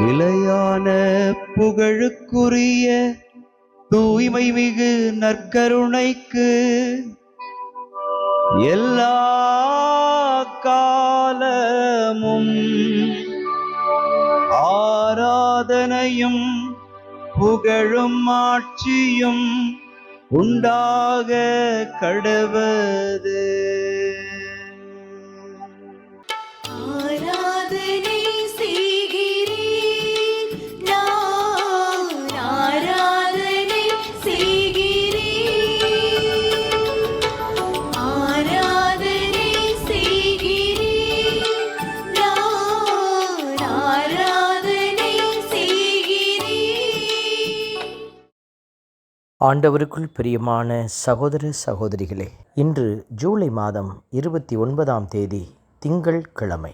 நிலையான புகழுக்குரிய தூய்மை மிகு நற்கருணைக்கு எல்லா காலமும் ஆராதனையும் புகழும் ஆட்சியும் உண்டாக கடவது. ஆண்டவருக்குள் பிரியமான சகோதர சகோதரிகளே, இன்று ஜூலை மாதம் 29ஆம் தேதி திங்கள் கிழமை.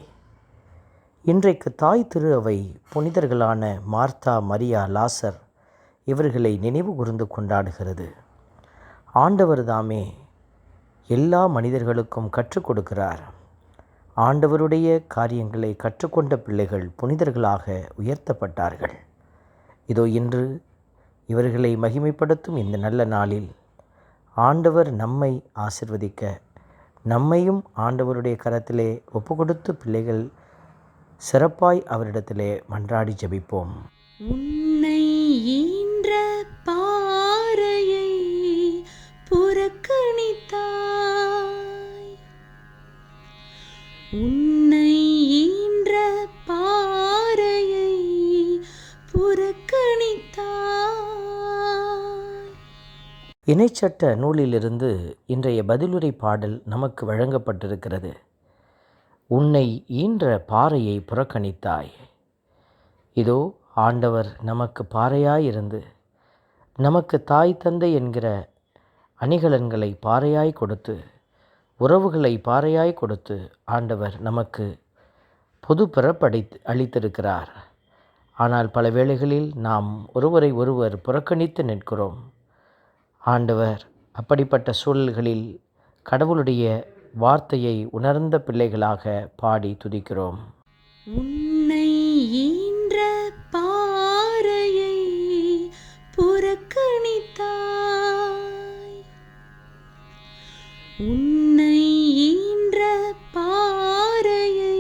இன்றைக்கு தாய் திரு அவை புனிதர்களான மார்த்தா, மரியா, லாசர் இவர்களை நினைவு கூர்ந்து கொண்டாடுகிறது. ஆண்டவர் தாமே எல்லா மனிதர்களுக்கும் கற்றுக் கொடுக்கிறார். ஆண்டவருடைய காரியங்களை கற்றுக்கொண்ட பிள்ளைகள் புனிதர்களாக உயர்த்தப்பட்டார்கள். இதோ இன்று இவர்களை மகிமைப்படுத்தும் இந்த நல்ல நாளில் ஆண்டவர் நம்மை ஆசிர்வதிக்க, நம்மையும் ஆண்டவருடைய கரத்திலே ஒப்பு கொடுத்து பிள்ளைகள் சிறப்பாய் அவரிடத்திலே மன்றாடி ஜெபிப்போம். உன்னை ஈன்ற பாறையை புறக்கணித்தாய், உன்னை ஈன்ற பாறையை புறக்கணித்தாய். இணைச்சட்ட நூலிலிருந்து இன்றைய பதிலுரை பாடல் நமக்கு வழங்கப்பட்டிருக்கிறது. உன்னை ஈன்ற பாறையை புறக்கணித்தாய். இதோ ஆண்டவர் நமக்கு பாறையாயிருந்து, நமக்கு தாய் தந்தை என்கிற அணிகலன்களை பாறையாய் கொடுத்து, உறவுகளை பாறையாய் கொடுத்து ஆண்டவர் நமக்கு பொது பிறப்பு அளித்திருக்கிறார். ஆனால் பல வேளைகளில் நாம் ஒருவரை ஒருவர் புறக்கணித்து நிற்கிறோம். ஆண்டவர் அப்படிப்பட்ட சூழல்களில் கடவுளுடைய வார்த்தையை உணர்ந்த பிள்ளைகளாக பாடி துதிக்கிறோம். உன்னை ஈன்ற பாறையை புறக்கணித்தாய், உன்னை ஈன்ற பாறையை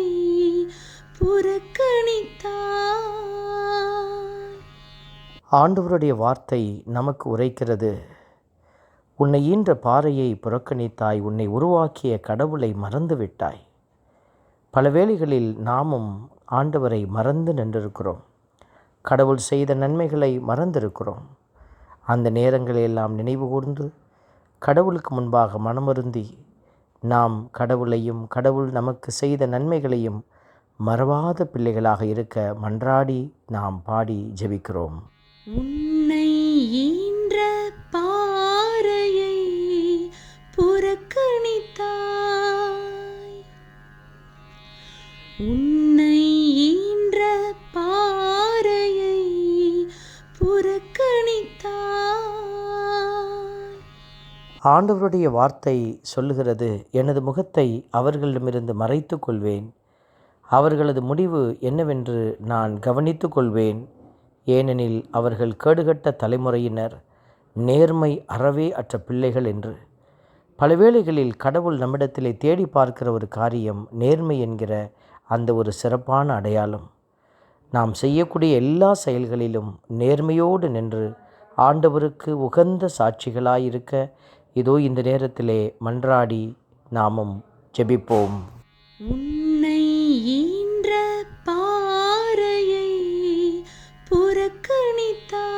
புறக்கணித்தாய். ஆண்டவருடைய வார்த்தை நமக்கு உரைக்கிறது. உன்னை ஈன்ற பாறையை புறக்கணித்தாய், உன்னை உருவாக்கிய கடவுளை மறந்துவிட்டாய். பல வேளைகளில் நாமும் ஆண்டவரை மறந்து நின்றிருக்கிறோம். கடவுள் செய்த நன்மைகளை மறந்திருக்கிறோம். அந்த நேரங்களெல்லாம் நினைவு கூர்ந்து கடவுளுக்கு முன்பாக மனமருந்தி நாம் கடவுளையும் கடவுள் நமக்கு செய்த நன்மைகளையும் மறவாத பிள்ளைகளாக இருக்க மன்றாடி நாம் பாடி ஜெபிக்கிறோம். உன்னை ஈன்ற பாறையை புறக்கணித்தாய், உன்னை ஈன்ற பாறையை புறக்கணித்தாய். ஆண்டவருடைய வார்த்தை சொல்லுகிறது, எனது முகத்தை அவர்களிடமிருந்து மறைத்து கொள்வேன், அவர்களது முடிவு என்னவென்று நான் கவனித்து கொள்வேன். ஏனெனில் அவர்கள் கேடுகட்ட தலைமுறையினர், நேர்மை அறவே அற்ற பிள்ளைகள் என்று. பல வேளைகளில் கடவுள் நம்மிடத்திலே தேடி பார்க்கிற ஒரு காரியம் நேர்மை என்கிற அந்த ஒரு சிறப்பான அடையாளம். நாம் செய்யக்கூடிய எல்லா செயல்களிலும் நேர்மையோடு நின்று ஆண்டவருக்கு உகந்த சாட்சிகளாயிருக்க இதோ இந்த நேரத்திலே மன்றாடி நாமும் ஜெபிப்போம். உன்னை ஈன்ற பாறையை புறக்கணித்தாய்,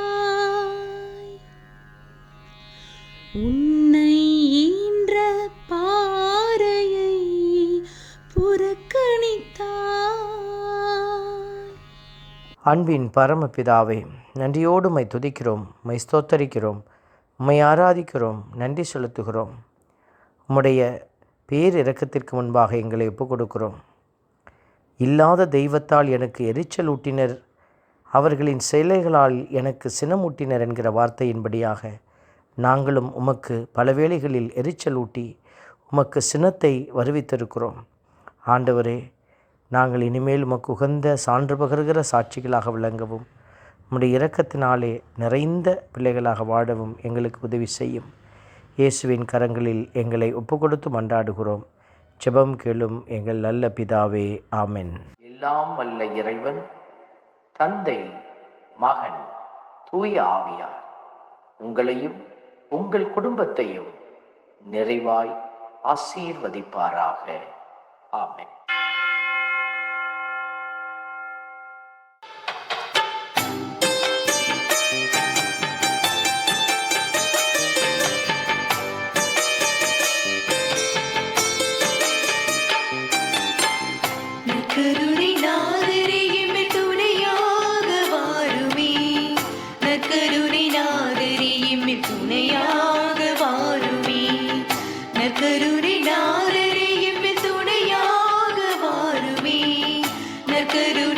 உன்னை ஈன்ற பாறையை புறக்கணித்தாய். அன்பின் பரமபிதாவே, நன்றியோடு உம்மை துதிக்கிறோம், உம்மை ஸ்தோத்தரிக்கிறோம், உம்மை ஆராதிக்கிறோம், நன்றி செலுத்துகிறோம். உம்முடைய பேரிரக்கத்திற்கு முன்பாக எங்களை ஒப்புக் கொடுக்கிறோம். இல்லாத தெய்வத்தால் எனக்கு எரிச்சல் ஊட்டினர், அவர்களின் செயல்களால் எனக்கு சினமூட்டினர் என்கிற வார்த்தையின்படியாக நாங்களும் உமக்கு பல வேளைகளில் எரிச்சல் ஊட்டி உமக்கு சினத்தை வருவித்திருக்கிறோம். ஆண்டவரே, நாங்கள் இனிமேல் உமக்கு உகந்த சான்று பகர்கிற சாட்சிகளாக விளங்கவும் உம்முடைய இரக்கத்தினாலே நிறைந்த பிள்ளைகளாக வாழவும் எங்களுக்கு உதவி செய்யும். இயேசுவின் கரங்களில் எங்களை ஒப்புக்கொடுத்து மன்றாடுகிறோம். ஜெபம் கேளும் எங்கள் நல்ல பிதாவே. ஆமென். எல்லாம் வல்ல இறைவன் தந்தை, மகன், தூய ஆவியார் உங்களையும் உங்கள் குடும்பத்தையும் நிறைவாய் ஆசீர்வதிப்பாராக. ஆமென். நற்கருணை நாதரே எம்மில் துணையாக வாருமே. நற்கருணை நாதரே எம்மில் துணையாக வாருமே. நற்கருணை நாதரே எம்மில் துணையாக வாருமே. நற்கருணை